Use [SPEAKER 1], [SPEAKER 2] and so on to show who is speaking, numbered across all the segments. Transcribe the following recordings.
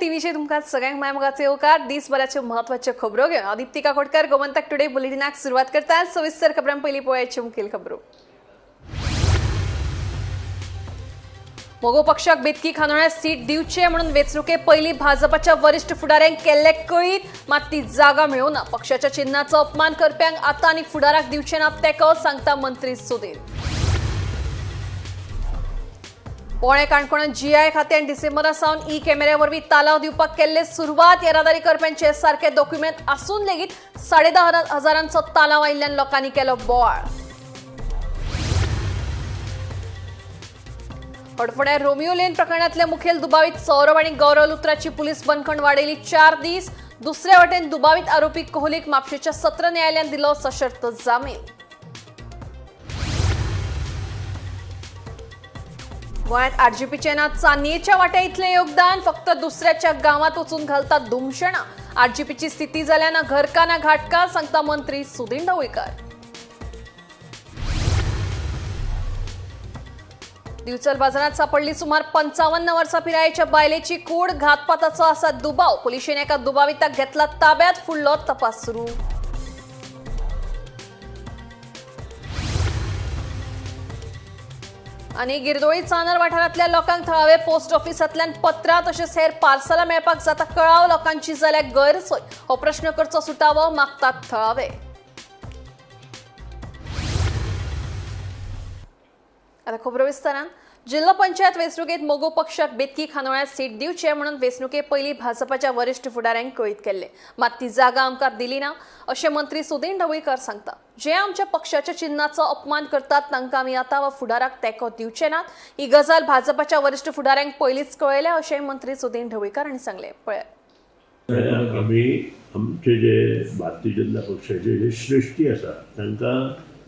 [SPEAKER 1] टीव्हीचे तुमकां सगळ्यांक मायमोगाचे येवकार दिसभराच्यो म्हत्वाच्यो खबरो घेवन हांव दीप्ती काकोडकर गोमंतक टुडे बुलेटिनाक सुरवात करता। सविस्तर खबरां पयलीं पळोवयाच्यो मुखेल खबरो। मोगो पक्षाक बेतकी खानोळ्यात सीट दिवचे म्हणून वेंचणुके पयलीं भाजपाच्या वरिष्ठ फुडाऱ्यांक केल्ले कळीत, मात ती जागा मेळुना। पक्षाच्या चिन्हाचो अपमान करप्यांक आतां आनी फुडाराक दिवचे ना तेको सांगता मंत्री सुदीर। पोळे काणकोणांत जीआय खात्यान डिसेंबरा सावन ई कॅमेऱ्या वरवीं तालाव दिवपाक केल्ले सुरवात। येरादारी करप्यांचे सारखे डॉक्युमेंट आसून लेगीत 10,500 तालाव आयिल्ल्यान लोकांनी केलो बोवाळ। हडफोड्या रोमियो लेन प्रकरणातल्या मुखेल दुबावीत सौरभ आणि गौरव लुत्राची पुलीस बंदखण वाडयली 4 दीस। दुसरे वटेन दुबावीत आरोपी कोहलीक म्हापशेच्या सत्र न्यायालयान दिलो सशर्त जामीन। गोंयांत आरजीपीचे ना चानयेच्या वाट्या इतलें योगदान, फक्त दुसऱ्याच्या गांवांत वचून घालतात धुमशणां। आरजीपीची स्थिती जाल्या ना घरका ना घाटका, सांगता मंत्री सुदीन ढवळीकर। दिवचल बाजारात सापडली सुमार 55 वर्सां पिरायेच्या बायलेची कूड। घातपाताचो आसा दुबाव, पुलिशेन एका दुबाविताक घेतला ताब्यात। फुडलो तपास सुरू। आणि गिरदोळी चांदर वाठारांतल्या लोकांक थळावे पोस्ट ऑफिसांतल्यान पत्रां तशेंच हेर पार्सलां मेळपाक जाता कळाव। लोकांची जाल्या गैरसोय, हो प्रश्न करचो सुटावो मागतात थळावे। आता खबरो विस्तारान। जिल्हा पंचायत वेंचणुकेत मोगो पक्षाक बेतकी खानोळ्यात सीट दिवचे म्हणून वेंचणुके पयलीं भाजपाच्या वरिष्ठ फुडाऱ्यांक कळीत केल्ले, मात ती जागा आमकां दिली ना अशें मंत्री सुदीन ढवळीकर सांगता। जे आमच्या पक्षाच्या चिन्हाचो अपमान करतात तांकां आमी आतां वा फुडाराक तेंको दिवचे नात। ही गजाल भाजपाच्या वरिष्ठ फुडाऱ्यांक पयलींच कळयले अशें मंत्री सुदीन ढवळीकर हांणी सांगले। पळयात।
[SPEAKER 2] आमी आमचे जे भारतीय जनता पक्षाचे जे श्रेष्ठी आसा तांकां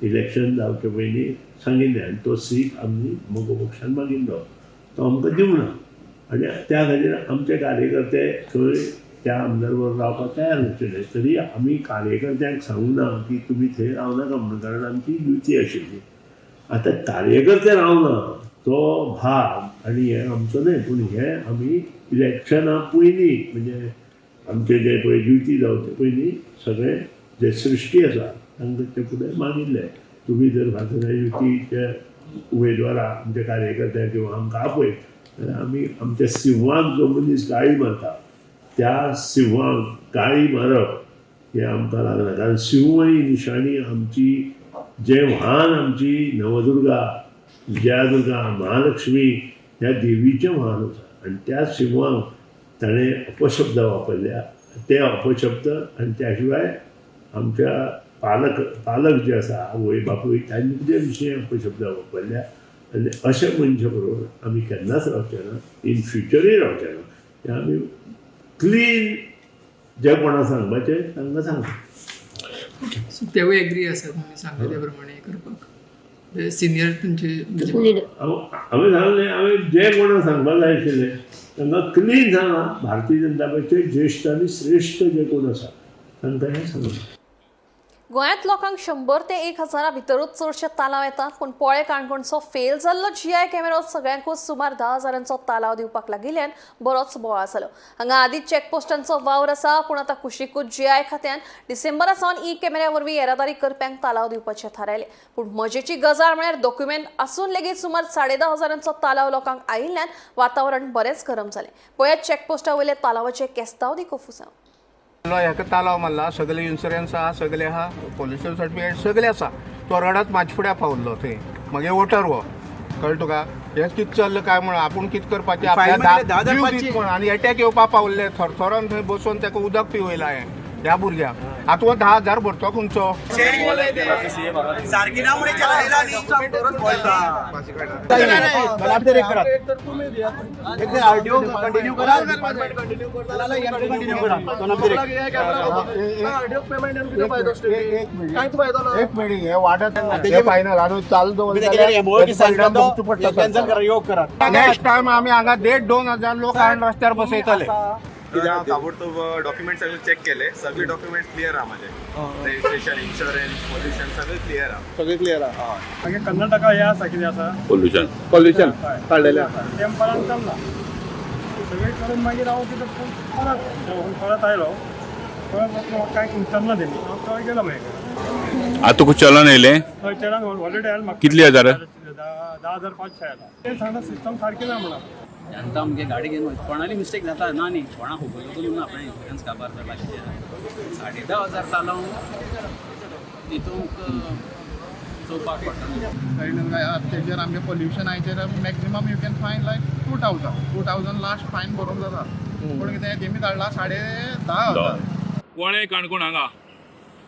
[SPEAKER 2] इलेक्शन जावचे पयलीं सांगिल्लें आनी तो सीट आमी मोगो पक्षान मागिल्लो, तो आमकां दिवना। आनी त्या खातीर आमचे कार्यकर्ते थंय त्या आमदार बरोबर रावपाक तयार नाशिल्ले। तरी आमी कार्यकर्त्यांक सांगूंक ना की तुमी थंय रावनाका म्हणून, कारण आमची युती आशिल्ली। आतां कार्यकर्ते रावना तो भाग आनी हें आमचो न्हय, पूण हें आमी इलेक्शना पयलीं म्हणजे आमचे जे पळय युती जावचे पयलीं सगळे जे सृश्टी आसा तांकां ते फुडें मागिल्ले, तुमी जर भारताच्या युतीचे उमेदवारां आमच्या कार्यकर्त्यांक किंवा आमकां आपय जाल्यार आमी आमच्या सिंहाक जो मनीस गाळी मारता त्या सिंहाक गाळी मारप हें आमकां लागना। कारण सिंह ही निशाणी आमची, जे व्हान आमची नवदुर्गा, विजयादुर्गा, महालक्ष्मी ह्या देवीचें व्हान आसा आनी त्या सिंहाक ताणें अपशब्द वापरल्या। ते अपशब्द आनी त्या शिवाय आमच्या पालक जे आसा आवय बापूय तांचे विशयी अपशब्द वापरल्या। आनी अशे मनशा बरोबर आमी केन्नाच रावचे ना, इन फ्युचरूय रावचे ना। ते आमी क्लीन जे कोणाक सांगपाचें तांकां सांगता।
[SPEAKER 3] तेवूय एग्री आसा तुमी सांगले त्या प्रमाणे करपाक, सिनियर तुमचे
[SPEAKER 2] हांवें सांगलें, हांवें जे कोणाक सांगपाक जाय आशिल्लें तांकां क्लीन सांगलां। भारतीय जनता पक्षाचे ज्येष्ठ आनी श्रेष्ठ जे कोण आसा तांकां हें सांगलां।
[SPEAKER 1] गोंयांत लोकांक 100 ते 1000 भितरूच चडशे तालाव येतात, पूण पोळे काणकोणचो फेल जाल्लो जीआय कॅमेरो सगळ्यांकूच सुमार 10,000 तालाव दिवपाक लागिल्ल्यान बरोच बोवाळ जालो। हांगा आदींच चॅकपोस्टांचो वावर आसा, पूण आतां कुशीकूच जीआय खात्यान डिसेंबरा सावन ई कॅमेऱ्या वरवीं येरादारी करप्यांक तालाव दिवपाचें थारायलें। पूण मजेची गजाल म्हळ्यार डॉक्युमेंट आसून लेगीत सुमार 10,500 तालाव लोकांक आयिल्ल्यान वातावरण बरेंच गरम जालें। पळयात चॅकपोस्टा वयले तालावाचे केस्ताव दिकोफुसांव।
[SPEAKER 4] हेका तालाव मारला, सगळे इन्शुरन्स आहा, सगळे आहा, पोल्युशन सर्टिफिकेट सगळे आसा। तो रडात म्हाजे फुड्या पावल्लो थंय, मागे वोटर वो कळ्ळें तुका। हें कितें चल्लें काय म्हणून आपूण कितें करपाचें आनी एटॅक येवपा पावल्ले थरथरोन थंय बसून ताका उदक पिवयलां हांवें ह्या भुरग्याक। आतां वो 10,000 भरतो खंयचो? नेक्स्ट टायम आमी हांगा 1,500-2,000 लोक हाडून रस्त्यार बसयतले।
[SPEAKER 5] कित्याक ताबडतोब डॉक्युमेंट सगळे चेक केले, सगळे डॉक्युमेंट क्लियर आहा माझे, रजिस्ट्रेशन, इन्शुरन्स, पोल्युशन सगळे क्लियर आहा।
[SPEAKER 4] सगळे क्लियर आहा।
[SPEAKER 6] मागीर कर्नाटका हे आसा कितें आसा
[SPEAKER 4] पोल्युशन काडलेलें आहा।
[SPEAKER 6] टेम्परान चलना सगळे करून मागीर हांव कितें परत आयलो परत म्हाका कांय उतरना तेमी हांव थंय गेलो मागीर
[SPEAKER 7] आता तुका चलन येयलें
[SPEAKER 6] थंय चेडन ऑलरेडी आयला म्हाका
[SPEAKER 7] कितले हजार
[SPEAKER 6] 10,500 आयला ते सांगता सिस्टम सारकें ना म्हणून
[SPEAKER 8] आतां आमगे गाडी घेवन कोणाली मिस्टेक जाता ना न्ही कोणा खबर ना आपणें इन्शुरन्स काबार करपाक 10,500 चालवून तितूंक चोवपाक पडटा
[SPEAKER 4] तेजेर आमगे पोल्युशन आयचेर मॅक्झिमम यू कॅन फायन लायक 2,000 लास्ट फायन भरूंक जाता पूण कितें तेमी धाडला 10,500
[SPEAKER 7] कोणें काणकोण हांगा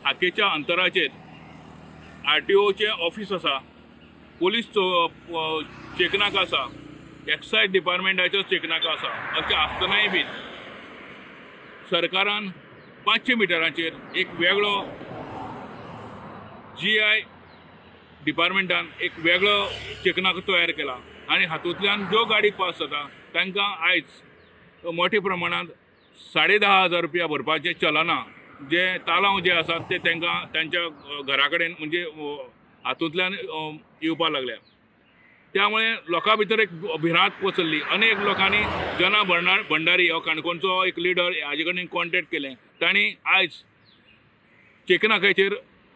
[SPEAKER 7] हाकेच्या अंतराचेर RTOचे ऑफिस आसा पोलीस चेकनाका आसा एक्सायज डिपार्टमेंटाचो चेकनाका आसा अशें आसतनाय बीन सरकारान 500 मिटरांचेर एक वेगळो GI डिपार्टमेंटान एक वेगळो चेकनाको तयार केला आनी हातूंतल्यान ज्यो गाडी पास जाता तांकां आयज मोठ्या प्रमाणांत 10,500 रुपया भरपाचें चलना जे तालांव जे आसात ते तांकां तांच्या घरा कडेन म्हणजे हातूंतल्यान येवपाक लागल्या त्यामुळे लोकां भितर एक भिरांत पसरली अनेक लोकांनी जना भंडारी हो काणकोणचो एक लिडर हाजे कडेन कॉन्टेक्ट केलें तांणी आयज चेकनाक्याचेर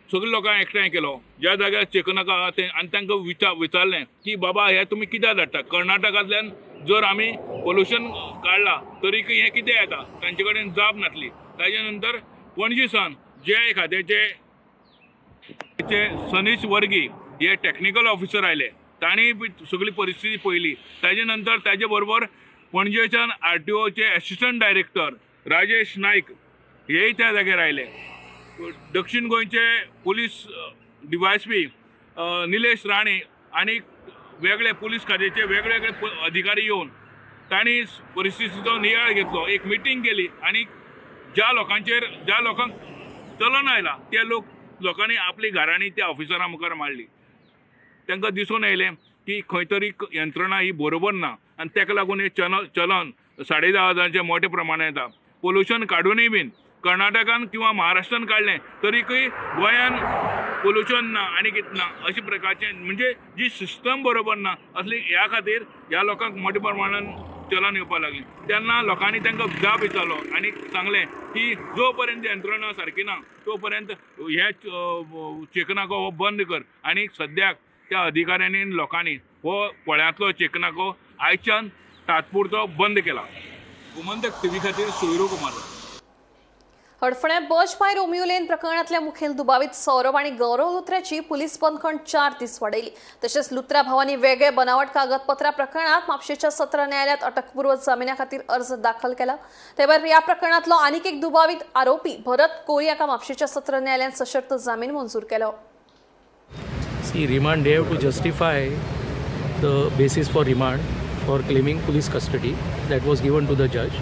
[SPEAKER 7] सगळे लोकांक एकठांय केलो ज्या जाग्यार चेकनाका आहा ते आनी तांकां विचारलें की बाबा हे तुमी कित्याक धाडटा कर्नाटकांतल्यान जर आमी पोल्युशन काडला तरीक हें कितें येता तांचे कडेन जाप नासली ताजे नंतर पणजीसान जे खात्याचे सनीश वर्गी हे टेक्निकल ऑफिसर आयले तांणी सगळी परिस्थिती पळयली ताजे नंतर ताजे बरोबर पणजेच्यान RTOचे एसिस्टंट डायरेक्टर राजेश नायक हेय त्या जाग्यार आयले दक्षिण गोंयचे पुलीस DYSP निलेश राणे आनी वेगळे पुलीस खात्याचे वेगवेगळे अधिकारी येवन तांणी परिस्थितीचो नियाळ घेतलो एक मिटींग केली आनी ज्या लोकांक चलन आयला त्या लोकांनी आपली घरांनी त्या ऑफिसरां मुखार मांडली तांकां दिसून येयलें की खंय तरी यंत्रणा ही बरोबर ना आनी ताका लागून हे चलन 10,500 मोठ्या प्रमाणांत येता पोल्युशन काडूनय बीन कर्नाटकान किंवा महाराष्ट्रान काडलें तरीकय गोंयान पोल्युशन ना आनी कितें ना अशा प्रकारचे म्हणजे जी सिस्टम बरोबर ना असली ह्या खातीर ह्या लोकांक मोठ्या प्रमाणान चलन येवपाक लागली तेन्ना लोकांनी तांकां जाप विचारलो आनी सांगलें की जो पर्यंत यंत्रणा सारकी ना तो पर्यंत हे चेकनाको हो बंद कर आनी सद्याक त्या अधिकाऱ्यांनी लोकांनी हो पोळ्यांतलो चेकनाको आयच्यान तात्पुरतो बंद केला गोमंतक TV खातीर सोयरू कुमार
[SPEAKER 1] हडफण्या बजपाय रोमियो लेन प्रकरणातल्या मुखेल दुबावीत सौरभ आणि गौरव लुत्र्याची पोलीस बंदखण 4 दीस वाडयली तशेंच लुत्र्या भावांनी वेगळे बनावट कागदपत्रा प्रकरणात म्हापशेच्या सत्र न्यायालयात अटकपूर्व जामिना खातीर अर्ज दाखल केला तेभायर ह्या प्रकरणातलो आनीक एक दुबावीत आरोपी भरत कोळी हाका म्हापशेच्या सत्र न्यायालयान सशर्त जामीन मंजूर केलो
[SPEAKER 9] See, remand, they have to justify the basis for remand for claiming police custody that was given to the judge.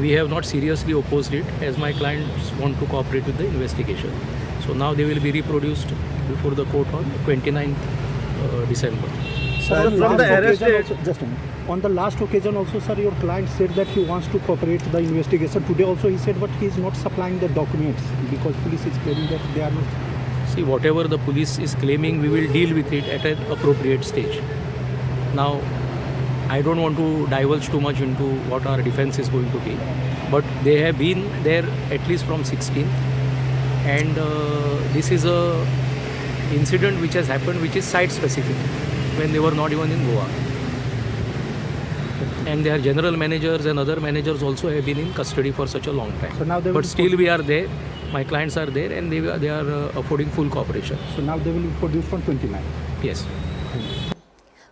[SPEAKER 9] We have not seriously opposed it as my clients want to cooperate with the investigation. So now they will be reproduced before the court on 29th December.
[SPEAKER 6] Sir,
[SPEAKER 10] from the arrest date,
[SPEAKER 6] just a minute. On the last occasion also, sir, your client said that he wants to cooperate the investigation. Today also he said, but he is not supplying the documents because police is claiming that they are not.
[SPEAKER 9] See, whatever the police is claiming, we will deal with it at an appropriate stage. Now, I don't want to divulge too much into what our defense is going to be, but they have been there at least from 16th, and this is a incident which has happened which is site specific when they were not even in Goa, and their general managers and other managers also have been in custody for such a long time.
[SPEAKER 6] So now they will
[SPEAKER 9] but still we are there, my clients are there, and they are affording full cooperation.
[SPEAKER 6] So now they will be produced on 29.
[SPEAKER 9] Yes.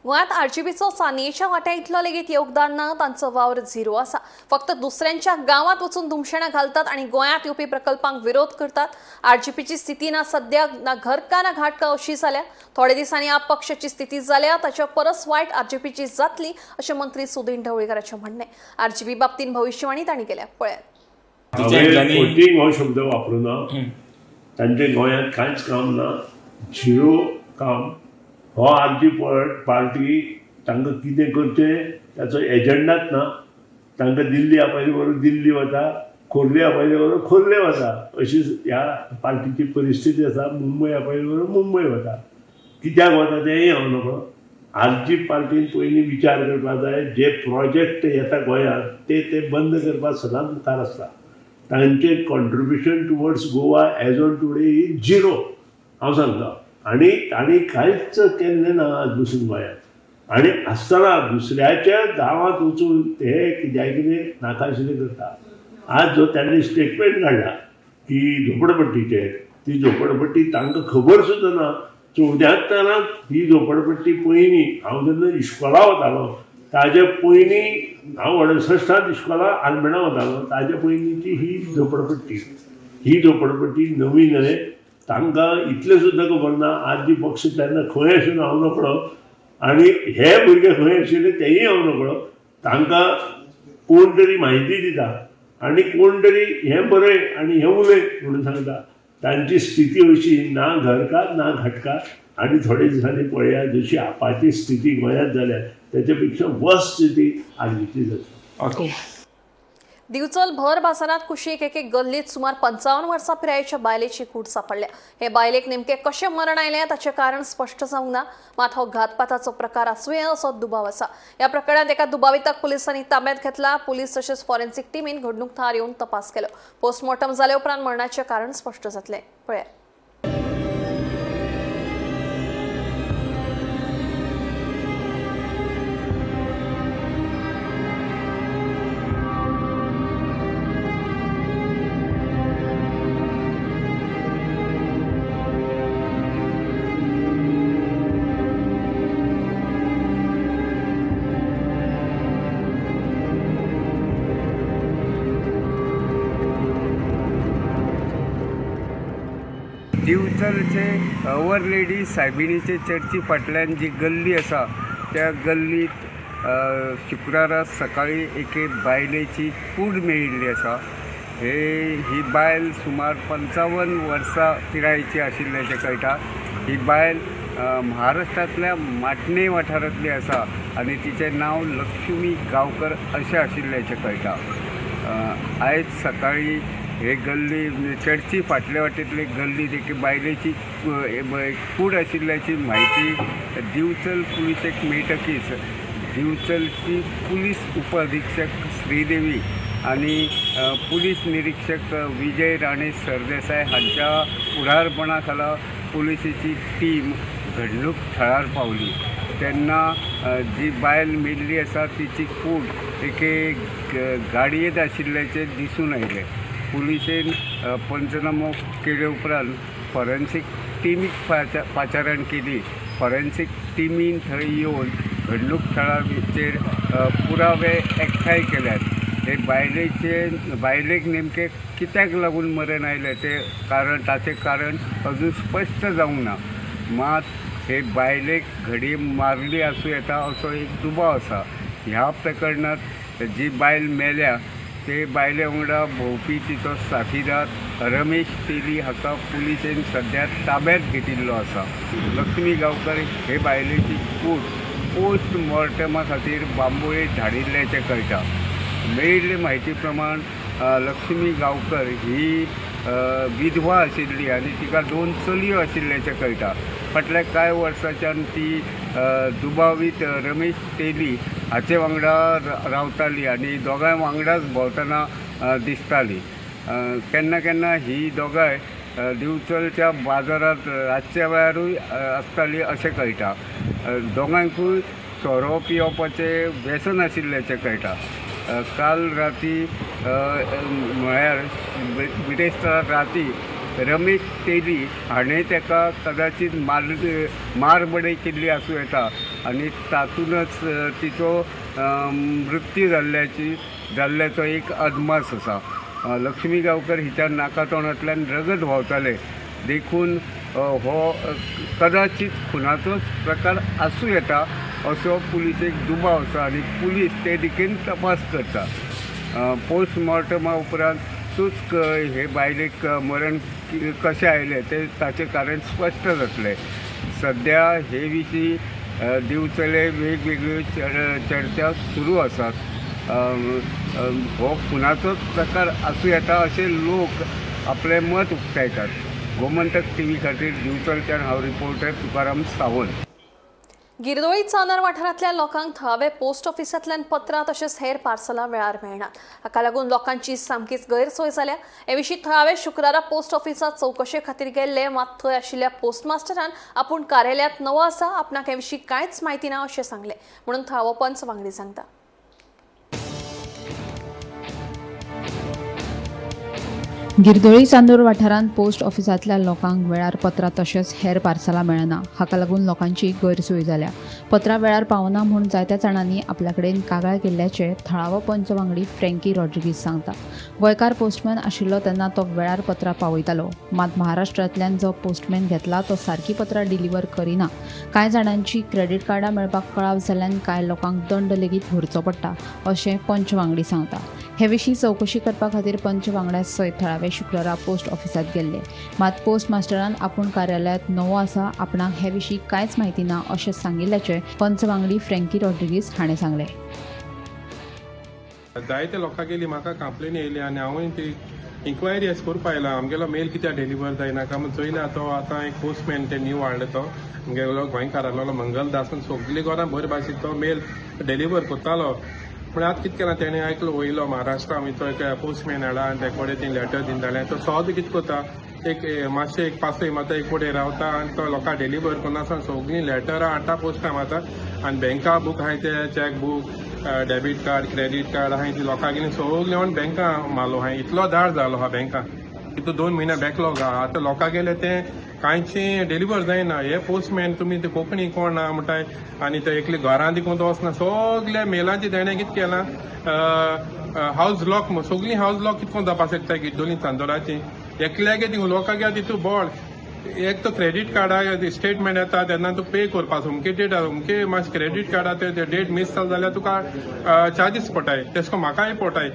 [SPEAKER 1] गोंयांत RGBचो सान्येच्या वाट्या इतलो लेगीत योगदान ना तांचो वावर zero आसा फक्त दुसऱ्यांच्या गांवांत वचून दुमशेणां घालतात आनी गोंयांत येवपी प्रकल्पांक विरोध करतात RGBची स्थिती ना सद्याक ना घर का ना घाट का अशी जाल्या थोडे दिसांनी अपक्षाची स्थिती जाल्या ताच्या परस वायट RGBची जातली अशें मंत्री सुदीन ढवळीकाराचें म्हणणें RGB बाबतींत भविष्यवाणी तांणी केल्या पळयात
[SPEAKER 2] वोटिंग हो शब्द वापरूना तांचे गोंयांत कांयच काम ना झिरो काम हो आमची पार्टी तांकां कितें करचें ताचो एजंडाच ना तांकां दिल्ली आपयले बरोबर दिल्ली वता खोर्ले आपयले बरोबर खोर्ले वता अशी ह्या पार्टीची परिस्थिती आसा मुंबय आपयले बरोबर मुंबय वता कित्याक वता तेंय हांव नकळो आरची पार्टीन पयलीं विचार करपाक जाय जे प्रोजेक्ट येता गोंयांत ते बंद करपाक सदांच मुखार आसता. तांचे contribution towards Goa as on today is zero हांव सांगता. आनी तांणी कांयच केल्लें ना आज पसून गोंयांत. आनी आसतना दुसऱ्याच्या गांवांत वचून ते कितें नाकाशिल्लें करता. आज जो तांणी स्टेटमेंट काडला की झोपडपट्टीचेर, ती झोपडपट्टी तांकां खबर सुद्दां ना. 74 ही झोपडपट्टी पयलीं हांव जेन्ना इस्कॉला वतालो ताजे पयलीं हांव 68 इस्कॉला आल्मेणा वतालो ताजे पयलींची ही झोपडपट्टी नवी न्हय. तांकां इतलें सुद्दां खबर ना आज जी पक्ष तेन्ना खंय आशिल्लो हांव नकळो आनी हे भुरगे खंय आशिल्ले तेयी हांव नकळो. तांकां कोण तरी म्हायती दिता आनी कोण तरी हें बरय आनी हें उलय म्हणून सांगता. तांची स्थिती अशी ना घरकार ना घटकार. आनी थोडे दिसांनी पळया जशी आपाची स्थिती गोंयांत जाल्या तेच्या पेक्षा वर्स्ट स्थिती आजची जाता.
[SPEAKER 1] दिवचल भर बाजारात कुशीक एक गल्लीत सुमार 55 वर्सां पिरायेच्या बायलेची कूड सापडल्या. हे बायलेक नेमके कशें मरण आयलें ताचें कारण स्पश्ट जावंक ना. मात हो घातपाताचो प्रकार आसूं यें असो दुबाव आसा. ह्या प्रकरणात एका दुबाविताक पुलिसांनी ताब्यांत घेतला. पुलीस तशेंच फॉरेन्सिक टीमीन घडणूक थळार येवन तपास केलो. पोस्टमॉर्टम जाले उपरांत मरणाचें कारण स्पश्ट जातलें. पळया.
[SPEAKER 10] दिवचलचे अवर लेडी सायबिणीचे चर्ची फाटल्यान जी गल्ली आसा त्या गल्लीत शुक्रारा सकाळी एके बायलेची कूड मेळिल्ली आसा. ही बायल सुमार 55 वर्सां पिरायेची आशिल्ल्याचें कळटा. ही बायल महाराष्ट्रांतल्या माटणे वाठारांतली आसा आनी तिचें नांव लक्ष्मी गांवकर अशें आशिल्ल्याचें कळटा. आयज सकाळी हे गल्ली चर्ची फाटल्या वाटेंतले गल्लीत एक बायलेची कूड आशिल्ल्याची म्हायती दिवचल पुलिशेक मेळटकीच दिवचलची पुलीस उप अधीक्षक श्रीदेवी आनी पुलीस निरीक्षक विजय राणे सरदेसाय हांच्या फुडारपणा खाला पुलिसेची टीम घडणूक थळार पावली. तेन्ना जी बायल मेल्ली आसा तिची कूड एके गाडयेंत आशिल्ल्याचें दिसून आयलें. पुलिसेन पंचनामो केले उपरांत फॉरेन्सीक टिमीक पाचारण केली. फॉरेन्सीक टिमीन थंय येवन घडणूक थळाचेर पुरावे एकठांय केल्यात. हे बायलेक नेमके कित्याक लागून मरण आयलें ताचें कारण अजून स्पश्ट जावंक ना. मात हे बायलेक घडी मारली आसूं येता असो एक दुबाव आसा. ह्या प्रकरणात जी बायल मेल्या ते बायले वांगडा भोंवपी तिचो साथीदार रमेश तेली हाका पुलिसेन सद्या ताब्यांत घेतिल्लो आसा. लक्ष्मी गांवकर हे बायलेची कूड पोस्ट मॉर्टमा खातीर बांबोळेक धाडिल्ल्याचें कळटा. मेळिल्ले म्हायती प्रमाण लक्ष्मी गांवकर ही विधवा आशिल्ली आनी तिका 2 चलयो आशिल्ल्याचें कळटा. फाटल्या कांय वर्सांच्यान ती दुबावीत रमेश तेली हाचे वांगडा रावताली आनी दोगांय वांगडाच भोंवतना दिसताली. केन्ना केन्ना ही दोगांय दिवचलच्या बाजारांत रातच्या वेळारूय आसताली अशें कळटा. दोगांयकूय सोरो पियोवपाचें व्यसन आशिल्ल्याचें कळटा. काल राती म्हळ्यार बिरेस्तार राती रमेश तेली हाणें ताका कदाचित मारबडय केल्ली आसूं येता आनी तातूनच तिचो मृत्यू जाल्ल्याचो एक अदमास आसा. लक्ष्मी गांवकर हिच्या नाका तोंडांतल्यान रगत व्हांवतालें देखून हो कदाचित खुनाचोच प्रकार आसूं येता असो पुलिसेक दुबाव आसा आनी पुलीस ते दिकेन तपास करता. पोस्टमॉर्टमा उपरांतूच हे बायलेक मरण कशें आयलें ताचें कारण स्पश्ट जातलें. सद्या हे विशीं दिवचले वेगवेगळ्यो चर्चा सुरू आसात. हो खुनाचोच प्रकार आसूं येता अशें लोक आपलें मत उक्तायतात. गोमंतक टीव्ही खातीर दिवचलच्यान हांव रिपोर्टर तुकाराम सावंत.
[SPEAKER 1] गिरदोळी चांदर वाठारांतल्या लोकांक थळावे पोस्ट ऑफिसांतल्यान पत्रां तशेंच हेर पार्सलां वेळार मेळनात. हाका लागून लोकांची सामकीच गैरसोय जाल्या. हे विशीं थळावे शुक्रारा पोस्ट ऑफिसांत चवकशे खातीर गेल्ले, मात थंय आशिल्ल्या पोस्ट मास्टरान आपूण कार्यालयांत नवो आसा, आपणाक हे विशीं कांयच म्हायती ना अशें सांगलें म्हणून थळावो पंच वांगडी सांगता.
[SPEAKER 11] गिरदोळी चांदोर वाठारांत पोस्ट ऑफिसांतल्या लोकांक वेळार पत्रां तशेंच हेर पार्सलां मेळना. हाका लागून लोकांची गैरसोय जाल्या. पत्रां वेळार पावना म्हूण जायत्या जाणांनी आपल्या कडेन कागाळ केल्ल्याचे थळावो पंच वांगडी फ्रँकी रॉड्रिगीज सांगता. गोंयकार पोस्टमॅन आशिल्लो तेन्ना तो वेळार पत्रां पावयतालो, मात महाराष्ट्रांतल्यान जो पोस्टमॅन घेतला तो सारकी पत्रां डिलिव्हर करिना. कांय जाणांची क्रेडीट कार्डां मेळपाक कळाव जाल्ल्यान कांय लोकांक दंड लेगीत भरचो पडटा अशें पंच वांगडी सांगता. हे विशीं चवकशी करपा खातीर पंच वांगड्या सयत थळावे शुक्रारा पोस्ट ऑफिसांत गेल्ले, मात पोस्ट मास्टरान आपूण कार्यालयांत नवो आसा, आपणाक हे विशीं कांयच म्हायती ना अशें सांगिल्ल्याचे पंच वांगडी फ्रँकी रॉड्रिगीज हाणें सांगलें.
[SPEAKER 12] जायते लोकां गेली म्हाका कंप्लेन येयली आनी हांवूय ती इन्क्वायरी अशें करपा आयला. आमगेलो मेल कित्याक डिलिव्हर जायना काय म्हूण चोयना. तो आतां एक पोस्टमॅन ते न्यू हाडलो तो आमगेलो गोंयकारालो मंगलदास म्हूण सगळी गोरां बरे भाशेन तो मेल डिलिव्हर करतालो. पूण आतां कितें केलां तेणें आयकलो वयलो महाराष्ट्रा तो एक पोस्टमॅन हाडला आनी ते कडेन ती लॅटर दिवन जालें. तो सौद कितें करता एक मातशें एक पासय माता एक कडेन रावता आनी तो लोकांक डिलिव्हर करना सगळीं लॅटरां हाडटा पोस्टा माता आनी बँका बूक आहाय ते check book debit card credit card आहाय ती लोकां गेली सगळें व्हरून बँका मारलो आहाय. इतलो दाड जालो आहा बँका. इतलो 2 म्हयने बॅकलॉग आहा. आतां लोकां गेले ते कांयची डिलिव्हर जायना. हे पोस्टमॅन तुमी ते कोंकणी कोण ना म्हणटाय आनी ते एकले घरां देखून वचना. सगल्या मेलांची तेणें कितें केलां हावज लॉक सगळीं हावज लॉक कितको जावपा शकता गिड्डोली चांदोराची. एकल्यागे ती लोकांक तितू बोड एक तो क्रेडीट कार्डा स्टेटमेंट येता तेन्ना तूं पे करपा सामके डेट सामके मातशें क्रेडीट कार्डा ते डेट मिस जाल जाल्यार तुका चार्जीस पडटाय. तेश कोन्न म्हाकाय पडटाय.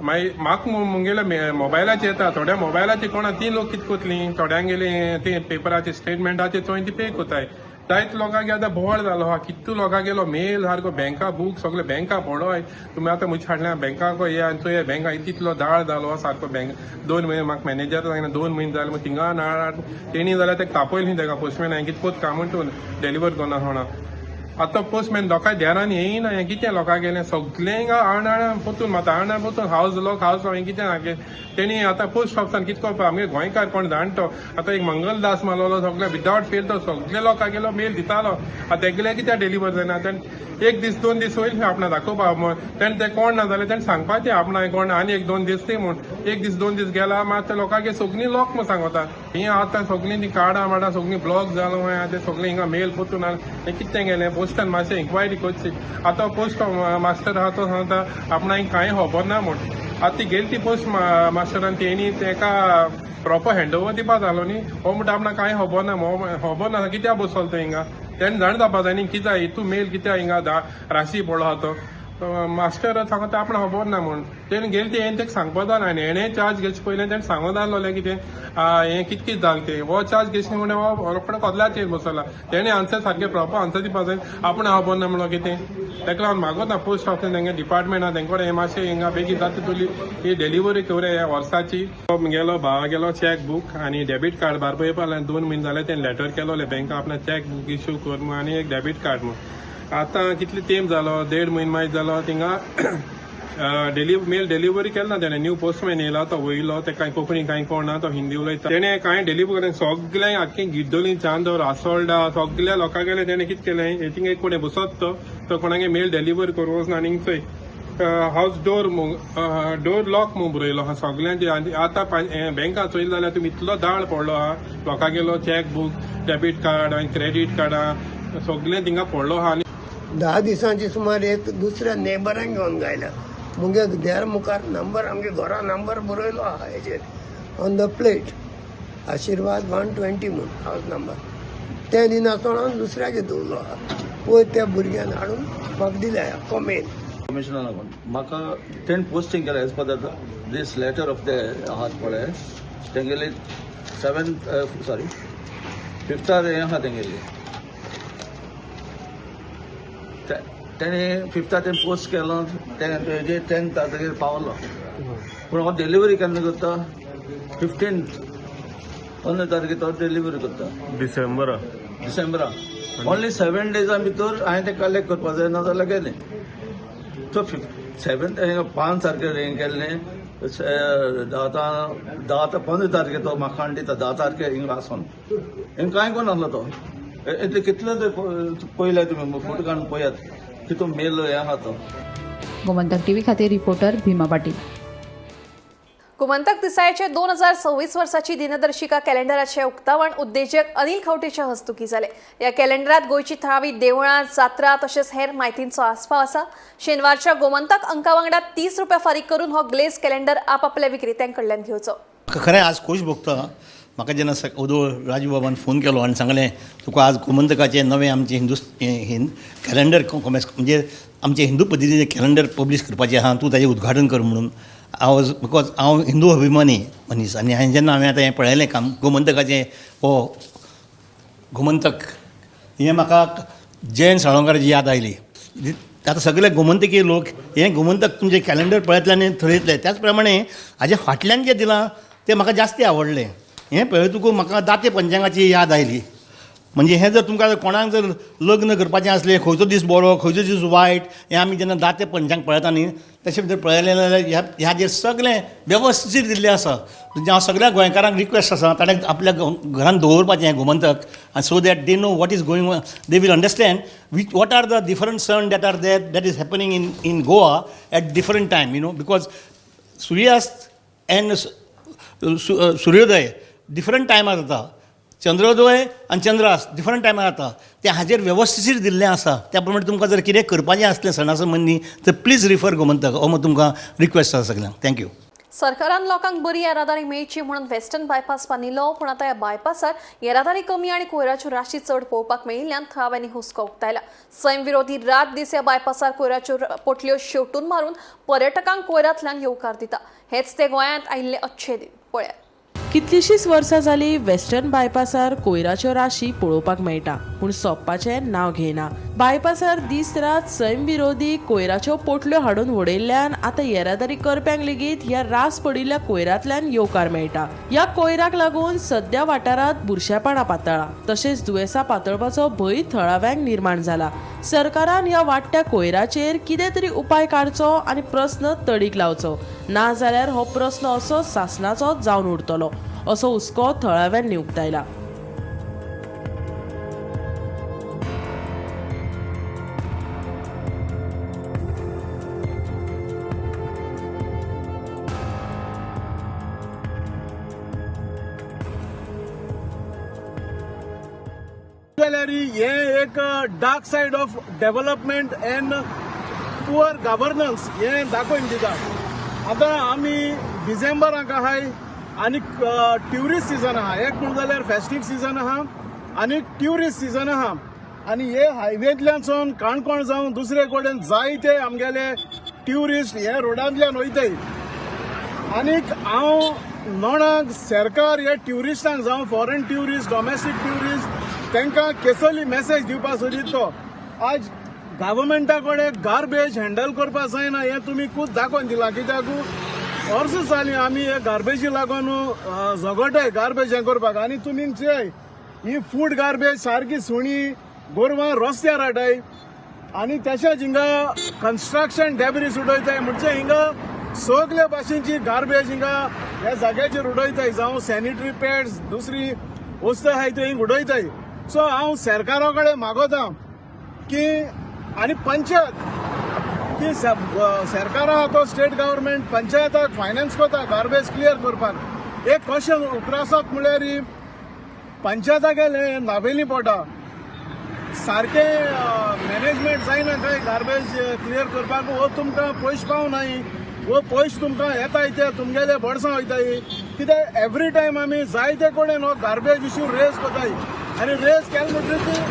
[SPEAKER 12] मागीर म्हाका मुगेल्या मोबायलाचेर येता. थोड्या मोबायलाचेर कोणा ती लोक कितें कोतली थोड्यांक गेली ती पेपराचे स्टेटमेंटाचेर थंय ती पे कोताय. जायत लोकांक आतां बोवाळ जालो आहा. कितू लोकांक गेलो मेल सारको बँका बूक सगळे बँका पडोय. तुमी आतां म्हजे हाडल्या बँकाक ये आनी चोय बँका तितलो दाळ जालो सारको बँक 2 म्हयने म्हाका मॅनेजर सांगना 2 म्हयने जाले मग थिंगा नाळ तेणी जाल्यार तेका तापयली तेका पोस्टमॅन हांवें कितें कोत काय म्हूण तूं डिलिव्हर करना म्हणा. आतां पोस्टमॅन लोकां ध्यानान येयना. हें कितें लोकांक गेलें सगळें हिंगा आणा पोतून माता आणा पोतून हावज लॉक हावज हें कितें हागे तेणी आतां पोस्ट ऑफिसान कितें करपा आमगे गोंयकार कोण जाणटो आतां एक मंगलदास मारलो सगळे विदावट फेल तो सगळे लोकांक गेलो मेल दितालो. आतां तेगेले कित्याक डिलिव्हर जायना. तेणें 1 दीस 2 दीस वयर आपणा दाखोवपा तेणें तें कोण ना जाल्यार तेणें सांगपाचें आपणा कोण आनी 1-2 दीस ती म्हूण 1 दीस 2 दीस गेला मात लोकांक सगळीं लॉक म्हूण सांगता. ही आतां सगळीं ती कार्डां माडा सगळीं ब्लॉक जालो आतां सगळीं हिंगा मेल पोतून हें कितें गेलें पोस्टान मातशें इन्क्वायरी करची. आतां पोस्ट मास्टर आहा तो सांगता आपणाक कांय खबर ना म्हूण. आतां ती गेली ती पोस्ट मास्टरान तेणी तेका प्रॉपर हँडओवर दिवपा जालो न्ही. हो म्हणटा आपणाक कांय खबर ना खबर ना कित्याक बसलो तो हिंगा तेणें जाण जावपा जाय न्ही कित्याक हितू मेल कित्याक हिंगा राशी पडलो आहा तो. मास्टर सांगता आपणाक खबर ना म्हूण. तेणें गेली ती हें तेका सांगपा जाय आनी हेणें चार्ज घेवचे पयलें तेणें सांगो जाल्लो कितें हें कितें जालें तें हो चार्ज घेतले म्हणून हो रोखडो कोदल्याचेर बसला. तेणें आन्सर सारकें प्रॉपर आन्सर दिवपा जाय. आपणाक खबर ना म्हणून कितें तेका लागून मागोता पोस्ट ऑफिस तेंगे डिपार्टमेंट आहा तेंकडे हें मातशें हिंगा बेगीन जाता तुली ही डिलिव्हरी करूं ह्या वर्साची. गेलो भावा गेलो चॅक बूक आनी डेबीट कार्ड बारपा येवपा 2 म्हयने जाले तेणें लॅटर केलो बँका आपणाक चॅक बूक इश्यू कर म्हूण आनी एक डेबीट कार्ड म्हूण. आतां कितले तेंप जालो 1.5 म्हयने मागीर जालो थिंगा मेल डिलिव्हरी केलो ना तेणें. न्यू पोस्टमॅन येयला तो वयलो ते कांय कोंकणी कांय कोणा तो हिंदी उलयता. तेणें कांय डिलिव्हर केलें सगळें आख्खें गिड्डोली चांदोर आसोल्डा सगळ्या लोकांक गेलें. तेणें कितें केलें थिंगा एक कोणें बसत तो कोणागे मेल डिलिव्हर करूं वचना आनी थंय हावज डोर लॉक म्हूण बरयलो आहा सगळ्यांचे. आतां बँका चोयली जाल्यार तुमी इतलो दाळ पडलो आहा. लोकांक गेलो चॅक बूक डेबीट कार्ड आनी क्रेडीट कार्डां सगळें थिंगा पडलो आहा.
[SPEAKER 13] 10 दिसांची सुमार एक दुसऱ्या नेबरांक घेवन गायल्या. मुगे देर मुखार नंबर आमगे घरा नंबर बरयलो आहा हेजेर ऑन द प्लेट आशिर्वाद 120 म्हणून हावज नंबर. ते दिनासतना दुसऱ्याक दवरलो आहा. पळय त्या भुरग्यान हाडून म्हाका दिल्या हो मेल.
[SPEAKER 14] कमिशनर लागून म्हाका तेणें पोस्टींग केलें as per this letter of the आहात पळय तेंगेली 5th हें आहा तेंगेली तेणें 5th पोस्ट केलो तेजे 10th तारखेर पावलो. पूण हांव डिलिव्हरी केन्ना करता 15th 15 तारखेर तो डिलिव्हरी करता डिसेंबरा ओन्ली 7 डेजां भितर हांवें तें कलेक्ट करपाक जाय नाजाल्यार गेलें सो 5 तारखेर हें केल्लें 15 तारखेर तो म्हाका खाण दिता 10 तारखेर हिंगा आसून हिंगा कांय कोण नासलो तो इतले कितले पयले तुमी फोटो काडून पळयात तितून मेल हें आहा तो.
[SPEAKER 11] गोमंतक टीव्ही खातीर रिपोर्टर भीमा पाटील.
[SPEAKER 1] गोमंतक दिसाळ्याचे 2026 वर्साची दिनदर्शिका कॅलेंडराचे उक्तावण उद्देजक अनिल खंवटेच्या हस्तुकी जाले. ह्या कॅलेंडरात गोंयची थळावी देवळां, जात्रा तशेंच हेर माहितींचो आस्पाव आसा. शेनवारच्या गोमंतक अंका वांगडा 30 रुपया फारीक करून हो ग्लेज कॅलेंडर आपापल्या विक्रेत्यां कडल्यान घेवचो.
[SPEAKER 15] खरें आज खोश भोगता. म्हाका जेन्ना उदो राजू बाबान फोन केलो आनी सांगलें तुका आज गोमंतकाचें नवें आमचें कॅलेंडर म्हणजे आमचे हिंदू पद्दतीचें कॅलेंडर पब्लीश करपाचें आहा, तूं ताचें उद्घाटन कर म्हणून. बिकॉज हांव हिंदू अभिमानी मनीस आनी जेन्ना हांवें आतां हें पळयलें काम गोमंतकाचें हो गोमंतक हें म्हाका जयंत साळोंकराची याद आयली. आतां सगळे गोमंतकी लोक हें गोमंतक तुमचें कॅलेंडर पळयतले थरयतले त्याच प्रमाणे हाजे फाटल्यान जें दिलां तें म्हाका जास्ती आवडलें. हें पळयतकूच म्हाका दाते पंचांगाची याद आयली. म्हणजे हें जर तुमकां कोणाक जर लग्न करपाचें आसलें खंयचो दीस बरो खंयचो दीस वायट हें आमी जेन्ना दाते पंचांग पळयता न्ही तशें भितर पळयलें जाल्यार ह्या जें सगळें वेवस्थीत दिल्लें आसा. म्हणजे हांव सगळ्या गोंयकारांक रिक्वेस्ट आसा ताणें आपल्या घरान दवरपाचें हें गोमंतक आनी so that they know what is going they will understand what are the different sun that are there that is happening in Goa at different time because सुर्यास्त एंड सुर्योदय डिफरंट टायमार जाता. चंद्रोदय आनी चंद्रास्त डिफरंट टायमार जाता. तें हाजेर वेवस्थीत दिल्लें आसा. त्या प्रमाणे तुमकां जर कितें करपाचें आसलें सणा संबंदी तर प्लीज रिफर गोमंतक हो तुमकां रिक्वेस्ट आसा सगळ्यांक. थँक्यू.
[SPEAKER 1] सरकारान लोकांक बरी येरादारी मेळची म्हणून वेस्टर्न बायपास बांदिल्लो पूण आतां ह्या बायपासार येरादारी कमी आनी कोयराच्यो राशी चड पळोवपाक मेळिल्ल्यान थळाव्यांनी हुस्को उक्तायला. सैम विरोधी रात दीस ह्या बायपासार कोयराच्यो पोटल्यो शेवटून मारून पर्यटकांक कोयरांतल्यान येवकार दिता. हेच ते गोंयांत आयिल्ले अच्छे दिन. पळयात.
[SPEAKER 16] कितलीशींच वर्सां जालीं वेस्टर्न बायपासार कोयराच्यो राशी पळोवपाक मेळटा पूण सोंपपाचें नांव घेयना. बायपासार दीस रात सैम विरोधी कोयराच्यो पोटल्यो हाडून उडयल्ल्यान आतां येरादारी करप्यांक लेगीत ह्या रास पडिल्ल्या कोयरांतल्यान येवकार मेळटा. ह्या कोयराक लागून सद्या वाठारांत बुरशेपणां पातळ्ळा तशेंच दुयेंसां पातळपाचो भंय थळाव्यांक निर्माण जाला. सरकारान ह्या वाडट्या कोयराचेर कितें तरी उपाय काडचो आनी प्रस्न तडीक लावचो ना जाल्यार हो प्रस्न असो सासणाचो जावन उरतलो असो हुस्को थळाव्यांनी उक्तायला.
[SPEAKER 17] हें एक dark said of development end poor governance हें दाखोवन दिता. आतां आमी डिसेंबराक आहाय आनी ट्युरिस्ट सिजन आहा. एक म्हणून जाल्यार फेस्टीव सिजन आहा आनी ट्युरिस्ट सिजन आहा. आनी हे हायवेंतल्यान काणकोण जावन दुसरे कडेन जायते आमगेले ट्युरिस्ट हे रोडांतल्यान वयताय. आनीक हांव नोणाक सरकार हे ट्युरिस्टांक जावं फॉरेन ट्युरिस्ट डॉमेस्टीक ट्युरिस्ट तांकां केसली मेसेज दिवपा सोदितो. आज गव्हर्मेंटा कडेन गार्बेज हँडल करपा जायना हें तुमी खूब दाखोवन दिलां. कित्याक वर्सां जालीं आमी हे गार्बेजी लागून झगडटाय गार्बेज हें करपाक. आनी तुमी चोय ही फूड गार्बेज सारकी सुणी गोरवां रस्त्यार हाडटाय आनी तशेंच हिंगा कन्स्ट्रक्शन डेब्रीज उडयताय. म्हणजे हिंगा सगळे भाशेची गार्बेज हिंगा ह्या जाग्याचेर उडयताय जावं सॅनिटरी पॅड्स दुसरी वस्तू आहाय त्यो हिंगा उडयताय. सो हांव सरकारा कडेन मागोता की आनी पंचायत की सरकार आहा तो स्टेट गव्हर्मेंट पंचायताक फायनान्स कोता गार्बेज क्लियर करपाक. एक क्वेश्चन उप्रासप म्हळ्यार पंचायताक गेले नावेली पोटा सारके मॅनेजमेंट जायना काय गार्बेज क्लियर करपाक. वो तुमकां पयशे पावनाय वो पयशे तुमकां येताय ते तुमगेले बडसां वयताय. कित्याक एवरी टायम आमी जायते कडेन हो गार्बेज इश्यू रेज कोताय आनी रेज केले म्हणटकीर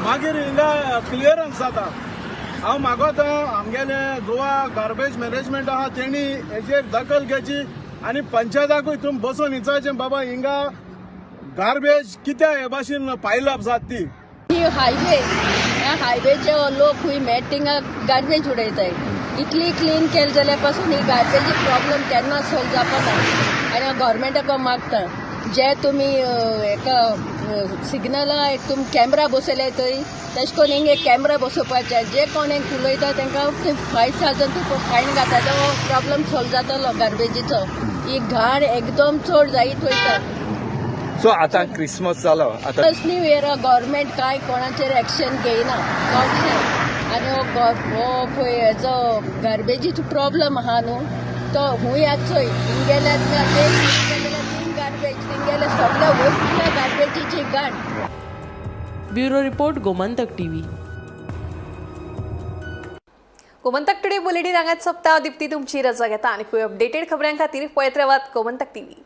[SPEAKER 17] मागीर हिंगा क्लियरन्स जाता. हांव मागोता आमगेले गोवा गार्बेज मॅनेजमेंट आहा तेणी हेचेर दखल घेवची आनी पंचायताकूय तुमी बसून विचारचें बाबा हिंगा गार्बेज कित्या हे भाशेन पायल अप जाता ती.
[SPEAKER 18] ही हायवे ह्या हायवेचे लोक खूंय मेळटा थिंगा गार्बेज उडयताय. इतली क्लीन केले जाल्यार पासून ही गार्बेजी प्रॉब्लम केन्ना सॉल्व जावपाना. आनी हांव गव्हर्मेंटाक मागता जे तुमी एका सिग्नला एक तुमी कॅमेरा बसयले थंय तशें करून हिंगा एक कॅमेरा बसोवपाचे जे कोण एक उलयता तांकां 5,000 तुका फायन घाता तो प्रॉब्लम सॉल्व जातलो गार्बेजीचो. ही घाण एकदम चड जायत वयता.
[SPEAKER 5] सो आतां क्रिसमस जालो आतां
[SPEAKER 18] न्यू इयर गव्हर्मेंट कांय कोणाचेर एक्शन घेयना चडशें. आनी हो पळय हेजो गार्बेजीचो प्रॉब्लम आहा न्हू तो खूंय आसचोय हिंगेल्यात गार्बेज हिंगेले सगळे वयतल्या गार्बेजीची घाण.
[SPEAKER 16] Bureau report Gomantak TV.
[SPEAKER 1] Gomantak today bulletin हांगाच सोंपता. दिप्ती तुमची रजा घेता आनी खूब अपडेटेड खबरां खातीर पळयत रावात गोमंतक टीव्ही.